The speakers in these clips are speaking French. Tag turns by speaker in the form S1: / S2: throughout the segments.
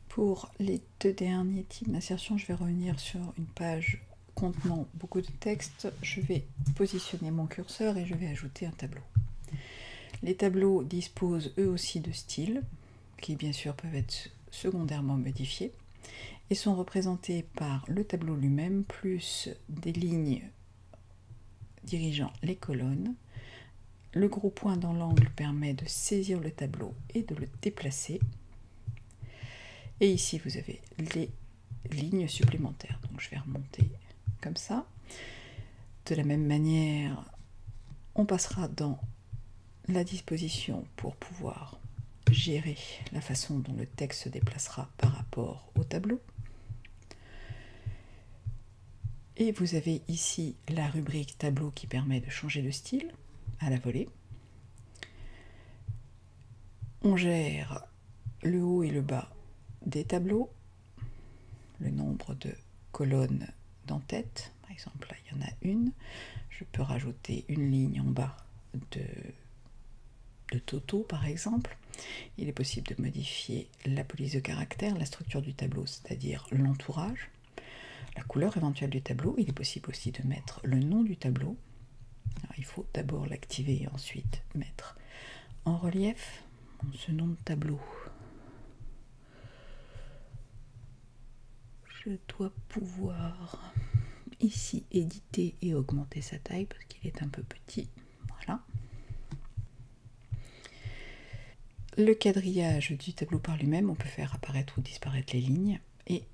S1: Pour les deux derniers types d'insertion, je vais revenir sur une page contenant beaucoup de texte. Je vais positionner mon curseur et je vais ajouter un tableau. Les tableaux disposent eux aussi de styles, qui bien sûr peuvent être secondairement modifiés, et sont représentés par le tableau lui-même, plus des lignes dirigeant les colonnes. Le gros point dans l'angle permet de saisir le tableau et de le déplacer. Et ici, vous avez les lignes supplémentaires. Donc, je vais remonter comme ça. De la même manière, on passera dans la disposition pour pouvoir gérer la façon dont le texte se déplacera par rapport au tableau. Et vous avez ici la rubrique tableau qui permet de changer de style à la volée. On gère le haut et le bas des tableaux, le nombre de colonnes d'en-tête, par exemple là il y en a une, je peux rajouter une ligne en bas de Toto par exemple. Il est possible de modifier la police de caractère, la structure du tableau, c'est-à-dire l'entourage, la couleur éventuelle du tableau. Il est possible aussi de mettre le nom du tableau. Alors, il faut d'abord l'activer et ensuite mettre en relief ce nom de tableau. Je dois pouvoir ici éditer et augmenter sa taille parce qu'il est un peu petit. Voilà. Le quadrillage du tableau par lui-même, on peut faire apparaître ou disparaître les lignes et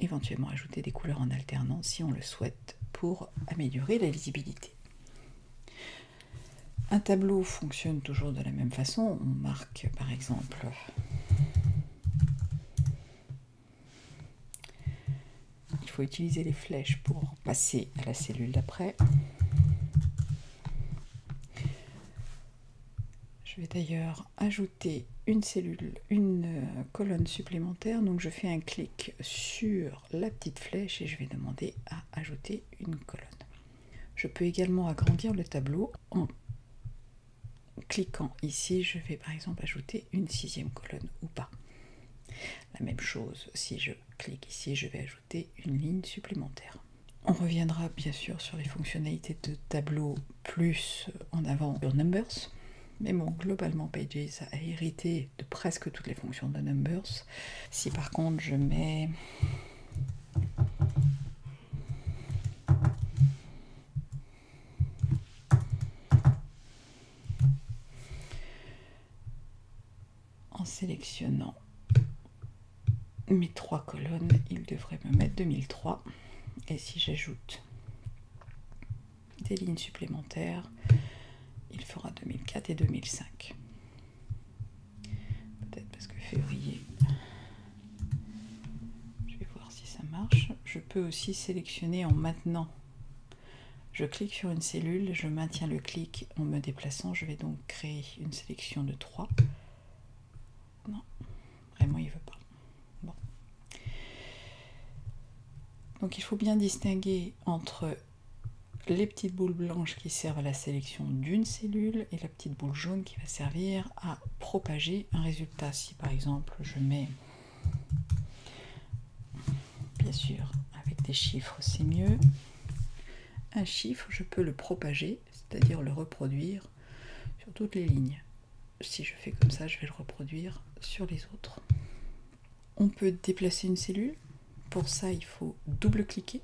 S1: éventuellement ajouter des couleurs en alternance si on le souhaite pour améliorer la lisibilité. Un tableau fonctionne toujours de la même façon. On marque par exemple il faut utiliser les flèches pour passer à la cellule d'après. Je vais d'ailleurs ajouter une colonne supplémentaire. Donc je fais un clic sur la petite flèche et je vais demander à ajouter une colonne. Je peux également agrandir le tableau en cliquant ici. Je vais par exemple ajouter une 6e colonne ou pas. La même chose, si je clique ici, je vais ajouter une ligne supplémentaire. On reviendra bien sûr sur les fonctionnalités de tableau plus en avant sur Numbers. Mais bon, globalement, Pages a hérité de presque toutes les fonctions de Numbers. Si par contre je mets en sélectionnant mes 3 colonnes, il devrait me mettre 2003. Et si j'ajoute des lignes supplémentaires, il fera 2004 et 2005. Peut-être parce que février, je vais voir si ça marche. Je peux aussi sélectionner en maintenant. Je clique sur une cellule, je maintiens le clic en me déplaçant. Je vais donc créer une sélection de 3. Non, vraiment il veut pas. Bon. Donc il faut bien distinguer entre les petites boules blanches qui servent à la sélection d'une cellule et la petite boule jaune qui va servir à propager un résultat. Si par exemple je mets, bien sûr avec des chiffres c'est mieux, un chiffre je peux le propager, c'est-à-dire le reproduire sur toutes les lignes. Si je fais comme ça, je vais le reproduire sur les autres. On peut déplacer une cellule. Pour ça, il faut double-cliquer.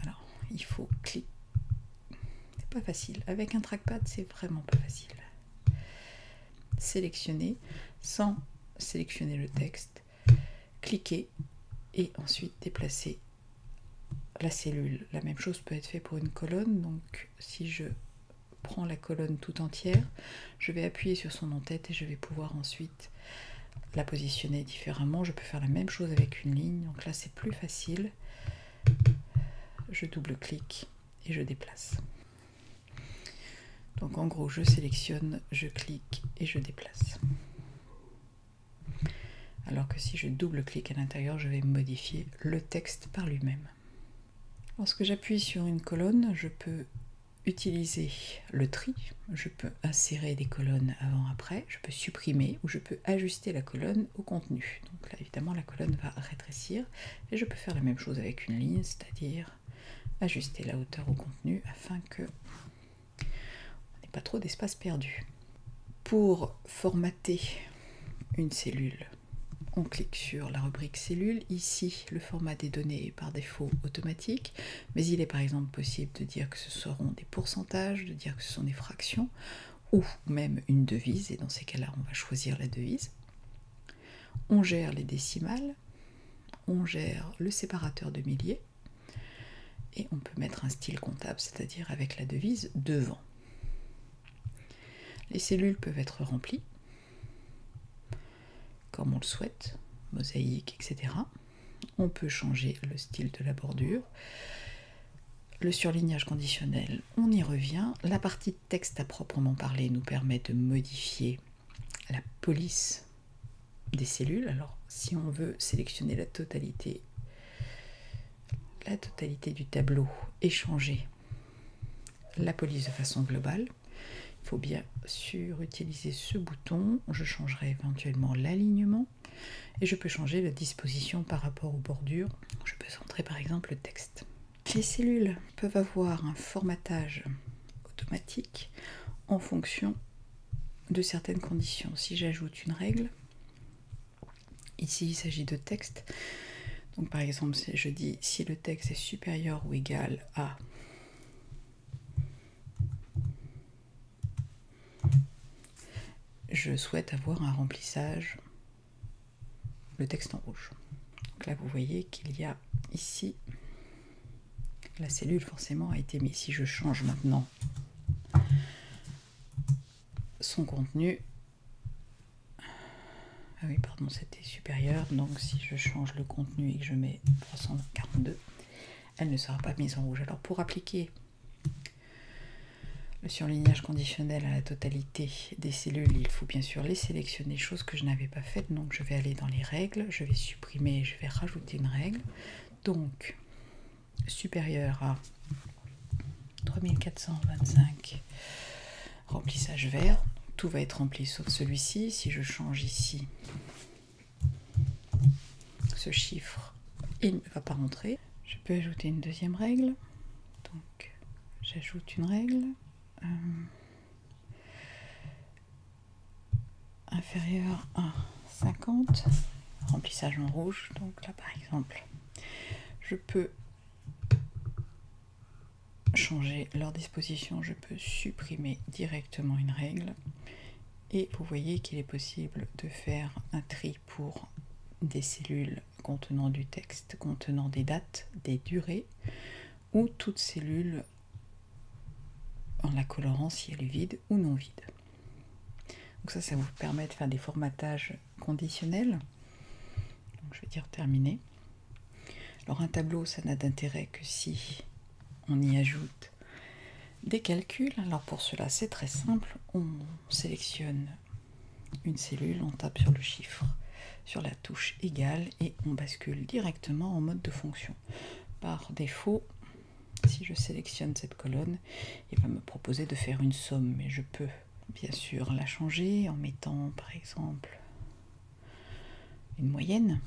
S1: Alors, il faut cliquer. C'est pas facile. Avec un trackpad, c'est vraiment pas facile. Sélectionner sans sélectionner le texte. Cliquer et ensuite déplacer la cellule. La même chose peut être fait pour une colonne. Donc, si je prends la colonne tout entière, je vais appuyer sur son en-tête et je vais pouvoir ensuite la positionner différemment. Je peux faire la même chose avec une ligne, donc là c'est plus facile. Je double-clique et je déplace. Donc en gros, je sélectionne, je clique et je déplace. Alors que si je double-clique à l'intérieur, je vais modifier le texte par lui-même. Lorsque j'appuie sur une colonne, je peux utiliser le tri, je peux insérer des colonnes avant-après, je peux supprimer ou je peux ajuster la colonne au contenu. Donc là, évidemment, la colonne va rétrécir et je peux faire la même chose avec une ligne, c'est-à-dire ajuster la hauteur au contenu afin que on n'ait pas trop d'espace perdu. Pour formater une cellule, on clique sur la rubrique cellule. Ici, le format des données est par défaut automatique, mais il est par exemple possible de dire que ce seront des pourcentages, de dire que ce sont des fractions, ou même une devise, et dans ces cas-là, on va choisir la devise. On gère les décimales, on gère le séparateur de milliers, et on peut mettre un style comptable, c'est-à-dire avec la devise devant. Les cellules peuvent être remplies, comme on le souhaite, mosaïque, etc. On peut changer le style de la bordure. Le surlignage conditionnel, on y revient. La partie texte à proprement parler nous permet de modifier la police des cellules. Alors, si on veut sélectionner la totalité du tableau et changer la police de façon globale, il faut bien sûr utiliser ce bouton. Je changerai éventuellement l'alignement et je peux changer la disposition par rapport aux bordures. Je peux centrer par exemple le texte. Les cellules peuvent avoir un formatage automatique en fonction de certaines conditions. Si j'ajoute une règle, ici il s'agit de texte. Donc par exemple, je dis si le texte est supérieur ou égal à je souhaite avoir un remplissage, le texte en rouge. Donc là, vous voyez qu'il y a ici, la cellule forcément a été mise. Si je change maintenant son contenu, ah oui, pardon, c'était supérieur, donc si je change le contenu et que je mets 342, elle ne sera pas mise en rouge. Alors pour appliquer le surlignage conditionnel à la totalité des cellules, il faut bien sûr les sélectionner, chose que je n'avais pas faite. Donc je vais aller dans les règles, je vais supprimer, je vais rajouter une règle. Donc supérieur à 3425, remplissage vert, tout va être rempli sauf celui-ci. Si je change ici ce chiffre, il ne va pas rentrer. Je peux ajouter une deuxième règle, donc j'ajoute une règle. Inférieur à 50, remplissage en rouge. Donc là par exemple, je peux changer leur disposition, je peux supprimer directement une règle et vous voyez qu'il est possible de faire un tri pour des cellules contenant du texte, contenant des dates, des durées, ou toute cellule en la colorant si elle est vide ou non vide. Donc ça vous permet de faire des formatages conditionnels. Donc je vais dire terminé. Alors un tableau, ça n'a d'intérêt que si on y ajoute des calculs. Alors pour cela, c'est très simple. On sélectionne une cellule, on tape sur le chiffre, sur la touche égale et on bascule directement en mode de fonction. Par défaut, si je sélectionne cette colonne, il va me proposer de faire une somme, mais je peux bien sûr la changer en mettant par exemple une moyenne.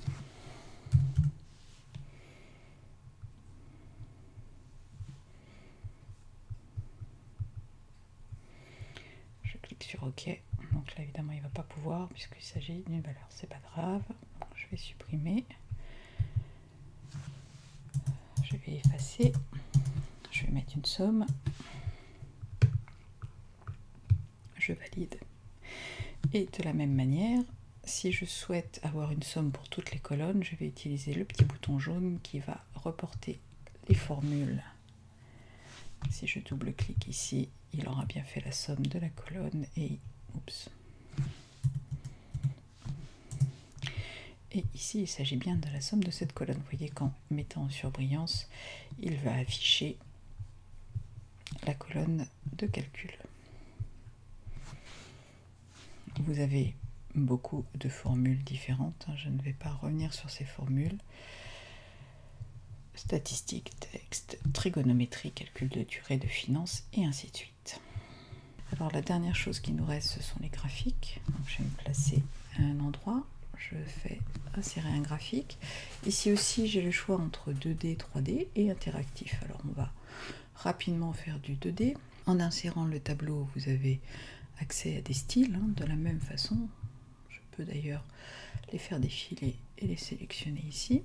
S1: Je clique sur OK. Donc là évidemment il ne va pas pouvoir puisqu'il s'agit d'une valeur. C'est pas grave. Je vais supprimer. Je vais effacer. Je vais mettre une somme. Je valide. Et de la même manière, si je souhaite avoir une somme pour toutes les colonnes, je vais utiliser le petit bouton jaune qui va reporter les formules. Si je double-clique ici, il aura bien fait la somme de la colonne et oups. Et ici, il s'agit bien de la somme de cette colonne. Vous voyez qu'en mettant en surbrillance, il va afficher la colonne de calcul. Vous avez beaucoup de formules différentes. Je ne vais pas revenir sur ces formules. Statistiques, texte, trigonométrie, calcul de durée, de finances, et ainsi de suite. Alors la dernière chose qui nous reste, ce sont les graphiques. Donc, je vais me placer à un endroit. Je fais insérer un graphique. Ici aussi, j'ai le choix entre 2D, 3D et interactif. Alors on va rapidement faire du 2D. En insérant le tableau, vous avez accès à des styles de la même façon. Je peux d'ailleurs les faire défiler et les sélectionner ici.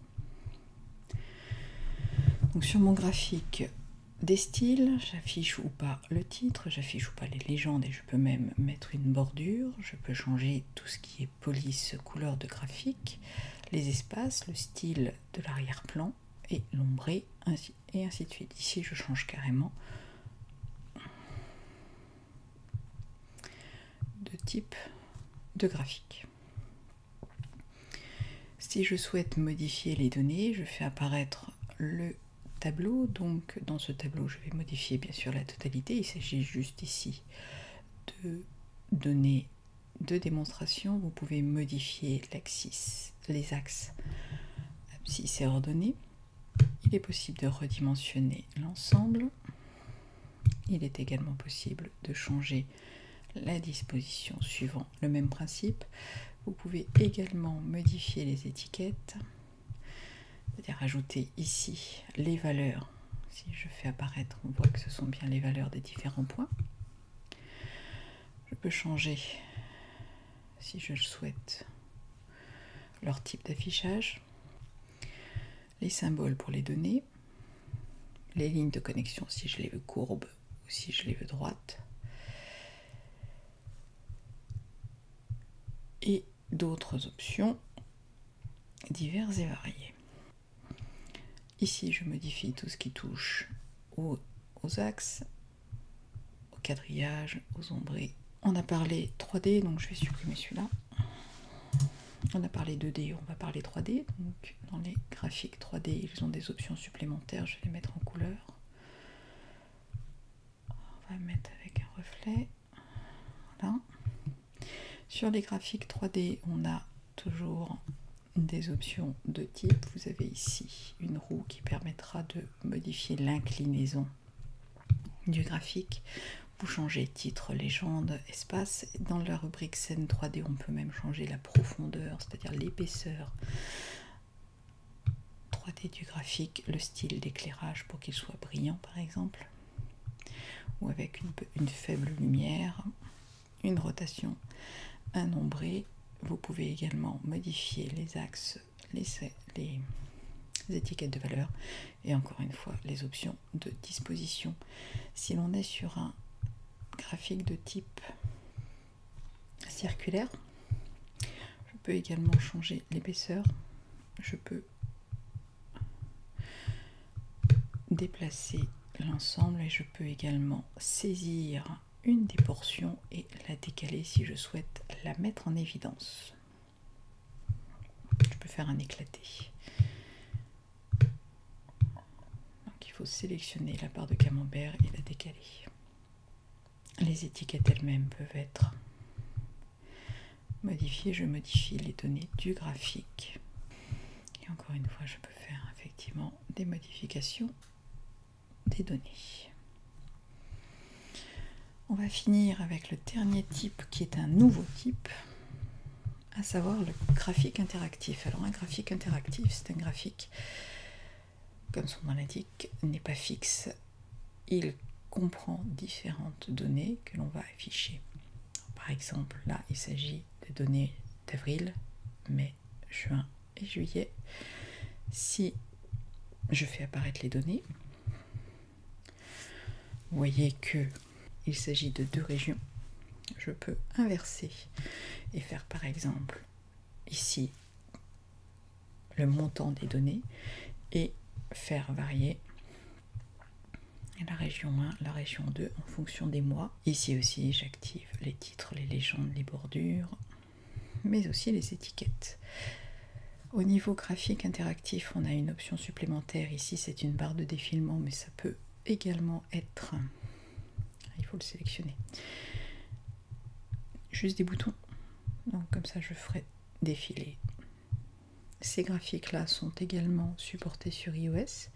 S1: Donc sur mon graphique des styles, j'affiche ou pas le titre, j'affiche ou pas les légendes et je peux même mettre une bordure. Je peux changer tout ce qui est police, couleur de graphique, les espaces, le style de l'arrière-plan et l'ombré, et ainsi de suite. Ici, je change carrément de type de graphique. Si je souhaite modifier les données, je fais apparaître le tableau. Donc dans ce tableau, je vais modifier bien sûr la totalité. Il s'agit juste ici de données de démonstration. Vous pouvez modifier l'axis, les axes abscisse et ordonnée. Il est possible de redimensionner l'ensemble. Il est également possible de changer la disposition suivant le même principe. Vous pouvez également modifier les étiquettes, c'est-à-dire ajouter ici les valeurs. Si je fais apparaître, on voit que ce sont bien les valeurs des différents points. Je peux changer, si je le souhaite, leur type d'affichage, les symboles pour les données, les lignes de connexion si je les veux courbes ou si je les veux droites, et d'autres options diverses et variées. Ici, je modifie tout ce qui touche aux axes, au quadrillage, aux ombrés. On a parlé 3D, donc je vais supprimer celui-là. On a parlé 2D, on va parler 3D. Donc dans les graphiques 3D, ils ont des options supplémentaires. Je vais les mettre en couleur. On va mettre avec un reflet. Voilà. Sur les graphiques 3D, on a toujours des options de type. Vous avez ici une roue qui permettra de modifier l'inclinaison du graphique. Vous changez titre, légende, espace. Dans la rubrique scène 3D, on peut même changer la profondeur, c'est-à-dire l'épaisseur 3D du graphique, le style d'éclairage pour qu'il soit brillant par exemple, ou avec une faible lumière, une rotation, un ombré. Vous pouvez également modifier les axes, les étiquettes de valeur et encore une fois les options de disposition. Si l'on est sur un graphique de type circulaire, je peux également changer l'épaisseur. Je peux déplacer l'ensemble et je peux également saisir une des portions et la décaler si je souhaite la mettre en évidence. Je peux faire un éclaté. Donc il faut sélectionner la barre de camembert et la décaler. Les étiquettes elles-mêmes peuvent être modifiées. Je modifie les données du graphique. Et encore une fois, je peux faire effectivement des modifications des données. On va finir avec le dernier type qui est un nouveau type, à savoir le graphique interactif. Alors un graphique interactif, c'est un graphique, comme son nom l'indique, n'est pas fixe. Il comprend différentes données que l'on va afficher. Par exemple, là, il s'agit de données d'avril, mai, juin et juillet. Si je fais apparaître les données, vous voyez que il s'agit de deux régions. Je peux inverser et faire par exemple ici le montant des données et faire varier la région 1, la région 2 en fonction des mois. Ici aussi, j'active les titres, les légendes, les bordures, mais aussi les étiquettes. Au niveau graphique interactif, on a une option supplémentaire. Ici, c'est une barre de défilement, mais ça peut également être... Il faut le sélectionner. Juste des boutons. Donc comme ça, je ferai défiler. Ces graphiques-là sont également supportés sur iOS.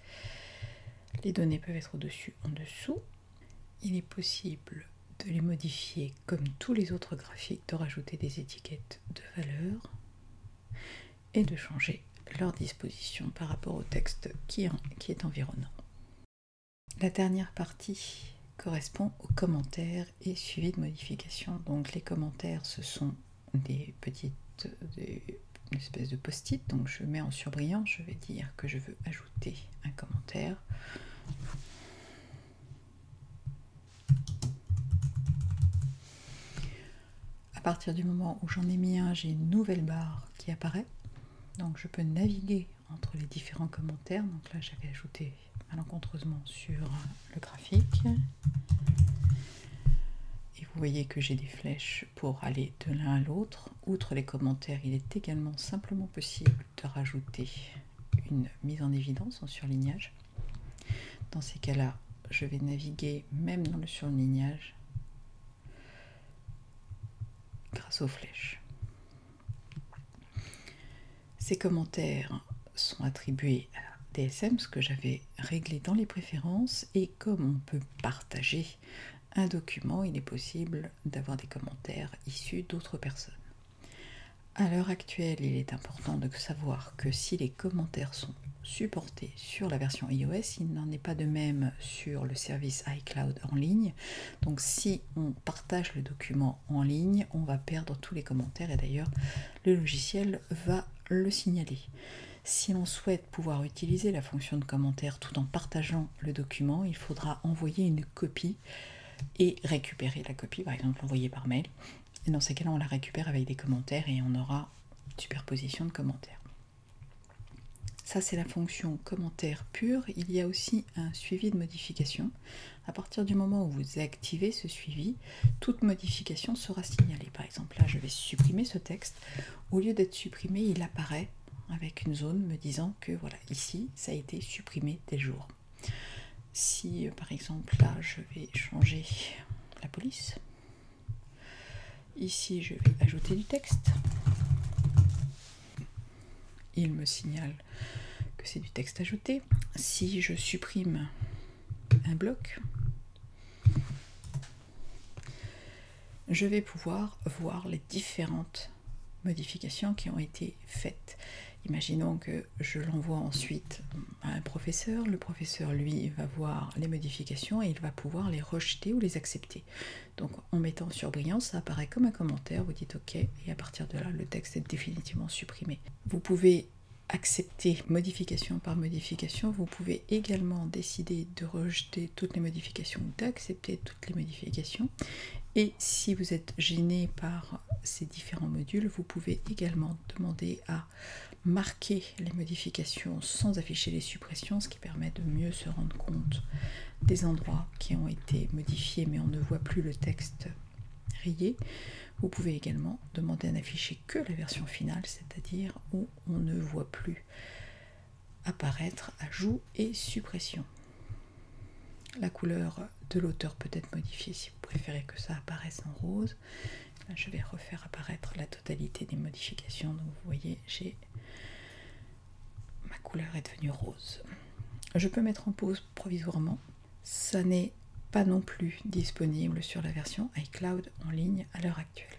S1: Les données peuvent être au-dessus, en dessous. Il est possible de les modifier comme tous les autres graphiques, de rajouter des étiquettes de valeur et de changer leur disposition par rapport au texte qui est environnant. La dernière partie correspond aux commentaires et suivi de modifications. Donc les commentaires, ce sont des espèces de post-it. Donc je mets en surbrillant, je vais dire que je veux ajouter un commentaire. À partir du moment où j'en ai mis un, j'ai une nouvelle barre qui apparaît. Donc je peux naviguer entre les différents commentaires. Donc là, j'avais ajouté malencontreusement sur le graphique. Et vous voyez que j'ai des flèches pour aller de l'un à l'autre. Outre les commentaires, il est également simplement possible de rajouter une mise en évidence en surlignage. Dans ces cas-là, je vais naviguer même dans le surlignage grâce aux flèches. Ces commentaires sont attribués à DSM, ce que j'avais réglé dans les préférences, et comme on peut partager un document, il est possible d'avoir des commentaires issus d'autres personnes. À l'heure actuelle, il est important de savoir que si les commentaires sont supportés sur la version iOS, il n'en est pas de même sur le service iCloud en ligne. Donc si on partage le document en ligne, on va perdre tous les commentaires, et d'ailleurs le logiciel va le signaler. Si l'on souhaite pouvoir utiliser la fonction de commentaire tout en partageant le document, il faudra envoyer une copie et récupérer la copie, par exemple l'envoyer par mail. Et dans ces cas-là, on la récupère avec des commentaires et on aura une superposition de commentaires. Ça, c'est la fonction commentaire pure. Il y a aussi un suivi de modification. À partir du moment où vous activez ce suivi, toute modification sera signalée. Par exemple, là, je vais supprimer ce texte. Au lieu d'être supprimé, il apparaît avec une zone me disant que voilà, ici, ça a été supprimé tel jour. Si, par exemple, là, je vais changer la police, ici, je vais ajouter du texte. Il me signale que c'est du texte ajouté. Si je supprime un bloc, je vais pouvoir voir les différentes modifications qui ont été faites. Imaginons que je l'envoie ensuite à un professeur. Le professeur, lui, va voir les modifications et il va pouvoir les rejeter ou les accepter. Donc en mettant sur brillant, ça apparaît comme un commentaire, vous dites OK, et à partir de là, le texte est définitivement supprimé. Vous pouvez accepter modification par modification. Vous pouvez également décider de rejeter toutes les modifications ou d'accepter toutes les modifications. Et si vous êtes gêné par ces différents modules, vous pouvez également demander à marquer les modifications sans afficher les suppressions, ce qui permet de mieux se rendre compte des endroits qui ont été modifiés mais on ne voit plus le texte rayé. Vous pouvez également demander à n'afficher que la version finale, c'est-à-dire où on ne voit plus apparaître ajout et suppression. La couleur de l'auteur peut être modifiée si vous préférez que ça apparaisse en rose. Là, je vais refaire apparaître la totalité des modifications. Donc vous voyez, ma couleur est devenue rose. Je peux mettre en pause provisoirement. Ça n'est pas non plus disponible sur la version iCloud en ligne à l'heure actuelle.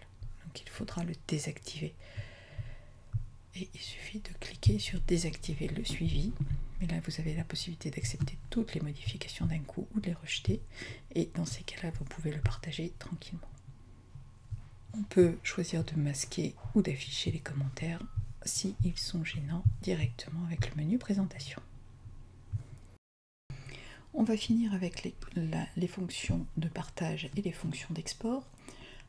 S1: Donc il faudra le désactiver. Et il suffit de cliquer sur désactiver le suivi. Mais là, vous avez la possibilité d'accepter toutes les modifications d'un coup ou de les rejeter. Et dans ces cas-là, vous pouvez le partager tranquillement. On peut choisir de masquer ou d'afficher les commentaires si ils sont gênants directement avec le menu présentation. On va finir avec les fonctions de partage et les fonctions d'export.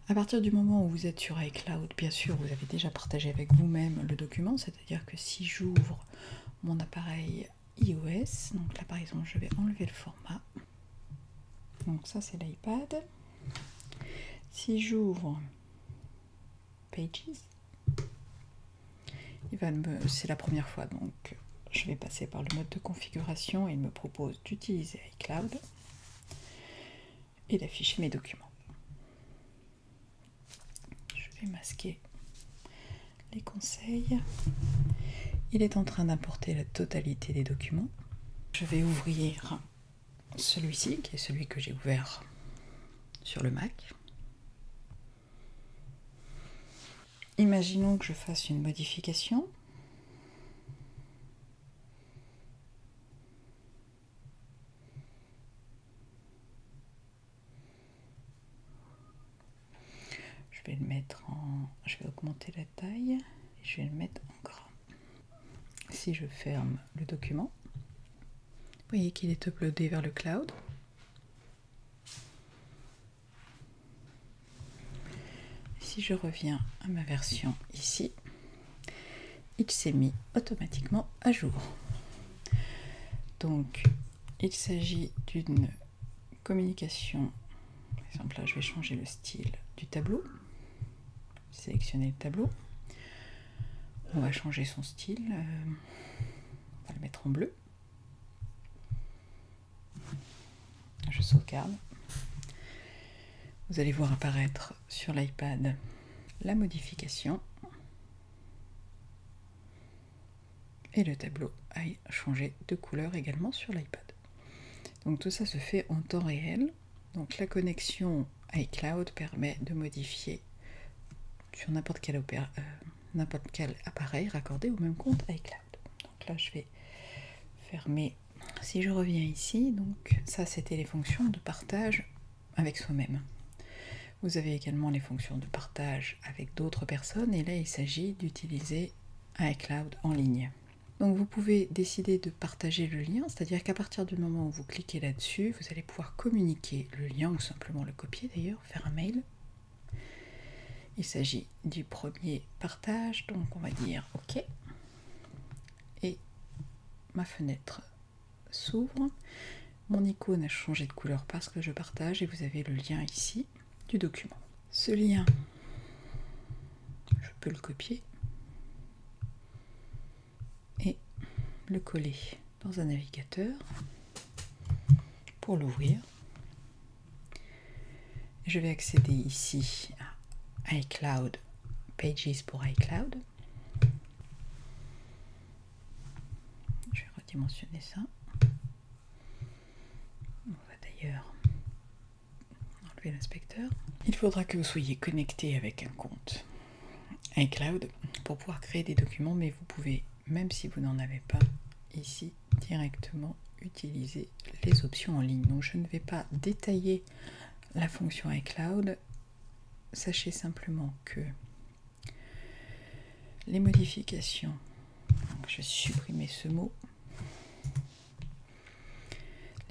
S1: À partir du moment où vous êtes sur iCloud, bien sûr, vous avez déjà partagé avec vous-même le document, c'est-à-dire que si j'ouvre mon appareil iOS, donc là par exemple, je vais enlever le format. Donc ça c'est l'iPad. Si j'ouvre Pages, il c'est la première fois, donc je vais passer par le mode de configuration. Il me propose d'utiliser iCloud et d'afficher mes documents. Je vais masquer les conseils. Il est en train d'importer la totalité des documents. Je vais ouvrir celui-ci, qui est celui que j'ai ouvert sur le Mac. Imaginons que je fasse une modification. Je vais augmenter la taille et je vais le mettre en gras. Si je ferme le document, vous voyez qu'il est uploadé vers le cloud. Si je reviens à ma version ici, il s'est mis automatiquement à jour. Donc, il s'agit d'une communication. Par exemple, là, je vais changer le style du tableau. Sélectionner le tableau. On va changer son style. On va le mettre en bleu. Je sauvegarde. Vous allez voir apparaître sur l'iPad la modification. Et le tableau a changé de couleur également sur l'iPad. Donc tout ça se fait en temps réel. Donc la connexion iCloud permet de modifier sur n'importe quel appareil raccordé au même compte iCloud. Donc là je vais fermer. Si je reviens ici, donc ça c'était les fonctions de partage avec soi-même. Vous avez également les fonctions de partage avec d'autres personnes et là il s'agit d'utiliser iCloud en ligne. Donc vous pouvez décider de partager le lien, c'est-à-dire qu'à partir du moment où vous cliquez là-dessus, vous allez pouvoir communiquer le lien ou simplement le copier d'ailleurs, faire un mail. Il s'agit du premier partage, donc on va dire OK. Et ma fenêtre s'ouvre. Mon icône a changé de couleur parce que je partage et vous avez le lien ici du document. Ce lien, je peux le copier et le coller dans un navigateur pour l'ouvrir. Je vais accéder ici à iCloud, Pages pour iCloud. Je vais redimensionner ça. On va d'ailleurs enlever l'inspecteur. Il faudra que vous soyez connecté avec un compte iCloud pour pouvoir créer des documents, mais vous pouvez, même si vous n'en avez pas, ici directement utiliser les options en ligne. Donc je ne vais pas détailler la fonction iCloud. Sachez simplement que les modifications, donc je vais supprimer ce mot,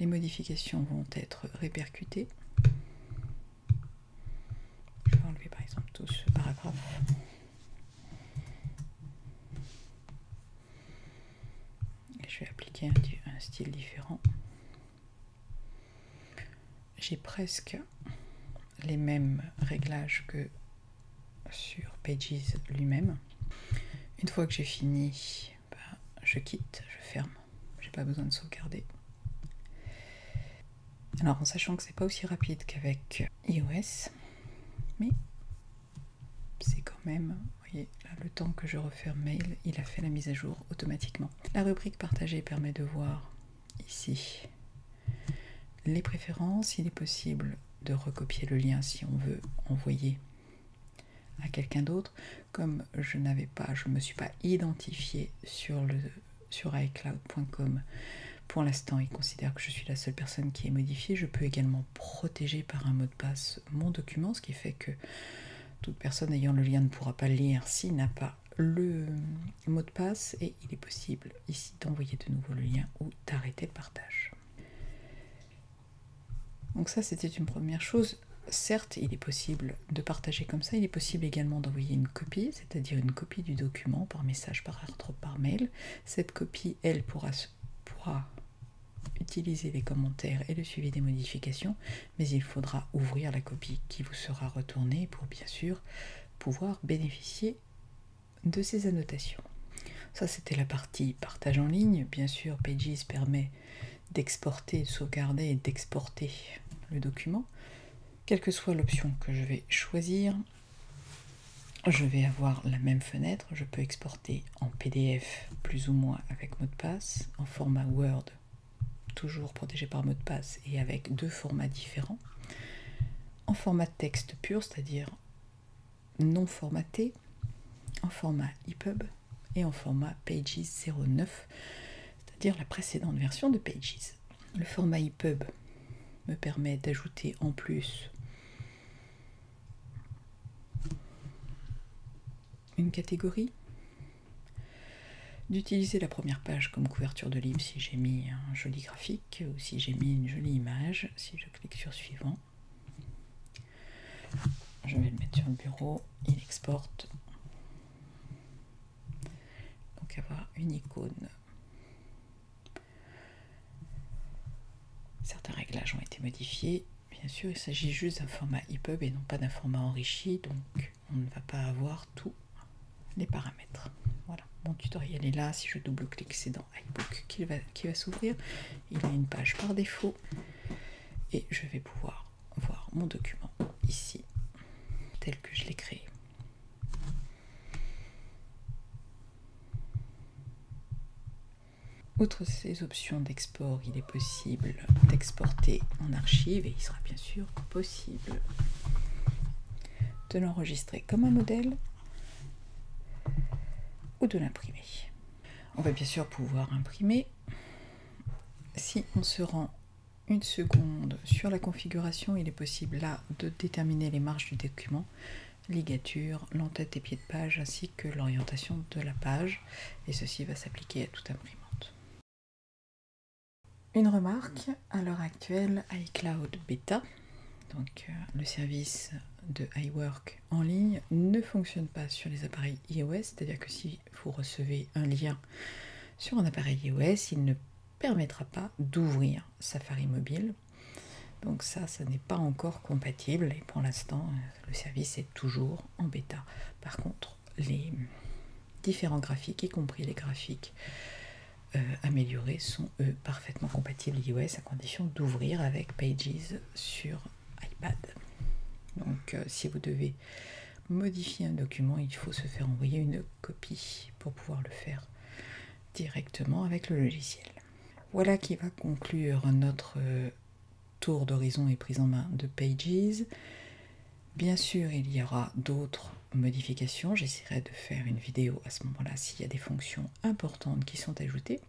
S1: les modifications vont être répercutées. Je vais enlever par exemple tout ce paragraphe. Et je vais appliquer un style différent. J'ai presque les mêmes réglages que sur Pages lui-même. Une fois que j'ai fini, je quitte, je ferme. J'ai pas besoin de sauvegarder. Alors en sachant que c'est pas aussi rapide qu'avec iOS, mais c'est quand même, vous voyez, là, le temps que je referme mail, il a fait la mise à jour automatiquement. La rubrique partagée permet de voir ici les préférences. Il est possible de recopier le lien si on veut envoyer à quelqu'un d'autre. Comme je me suis pas identifiée sur iCloud.com. Pour l'instant, il considère que je suis la seule personne qui est modifiée. Je peux également protéger par un mot de passe mon document, ce qui fait que toute personne ayant le lien ne pourra pas le lire s'il n'a pas le mot de passe. Et il est possible ici d'envoyer de nouveau le lien ou d'arrêter le partage. Donc ça, c'était une première chose. Certes, il est possible de partager comme ça. Il est possible également d'envoyer une copie, c'est-à-dire une copie du document par message, par mail. Cette copie, elle, pourra utiliser les commentaires et le suivi des modifications, mais il faudra ouvrir la copie qui vous sera retournée pour bien sûr pouvoir bénéficier de ces annotations. Ça, c'était la partie partage en ligne. Bien sûr, Pages permet d'exporter, de sauvegarder et d'exporter le document. Quelle que soit l'option que je vais choisir, je vais avoir la même fenêtre. Je peux exporter en PDF plus ou moins avec mot de passe, en format Word, toujours protégé par mot de passe et avec 2 formats différents, en format texte pur, c'est-à-dire non formaté, en format EPUB et en format Pages 09, c'est-à-dire la précédente version de Pages. Le format EPUB me permet d'ajouter en plus une catégorie, d'utiliser la première page comme couverture de livre si j'ai mis un joli graphique ou si j'ai mis une jolie image. Si je clique sur suivant, je vais le mettre sur le bureau, il exporte. Donc avoir une icône. Certains réglages ont été modifiés. Bien sûr, il s'agit juste d'un format EPUB et non pas d'un format enrichi, donc on ne va pas avoir tous les paramètres. Voilà, mon tutoriel est là. Si je double-clique, c'est dans iBook qui va s'ouvrir. Il a une page par défaut et je vais pouvoir voir mon document ici, tel que je l'ai créé. Outre ces options d'export, il est possible d'exporter en archive et il sera bien sûr possible de l'enregistrer comme un modèle ou de l'imprimer. On va bien sûr pouvoir imprimer. Si on se rend une seconde sur la configuration, il est possible là de déterminer les marges du document, ligature, l'entête et pied de page ainsi que l'orientation de la page, et ceci va s'appliquer à toute imprimante. Une remarque, à l'heure actuelle, iCloud Beta, donc le service de iWork en ligne, ne fonctionne pas sur les appareils iOS, c'est-à-dire que si vous recevez un lien sur un appareil iOS, il ne permettra pas d'ouvrir Safari mobile. Donc ça n'est pas encore compatible et pour l'instant, le service est toujours en bêta. Par contre, les différents graphiques, y compris les graphiques améliorés, sont eux parfaitement compatibles iOS à condition d'ouvrir avec Pages sur iPad. Donc si vous devez modifier un document, il faut se faire envoyer une copie pour pouvoir le faire directement avec le logiciel. Voilà qui va conclure notre tour d'horizon et prise en main de Pages. Bien sûr, il y aura d'autres modifications. J'essaierai de faire une vidéo à ce moment-là s'il y a des fonctions importantes qui sont ajoutées.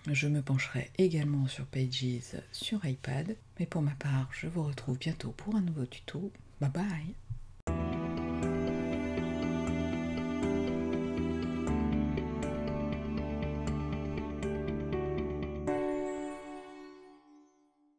S1: Je me pencherai également sur Pages sur iPad. Mais pour ma part, je vous retrouve bientôt pour un nouveau tuto. Bye bye!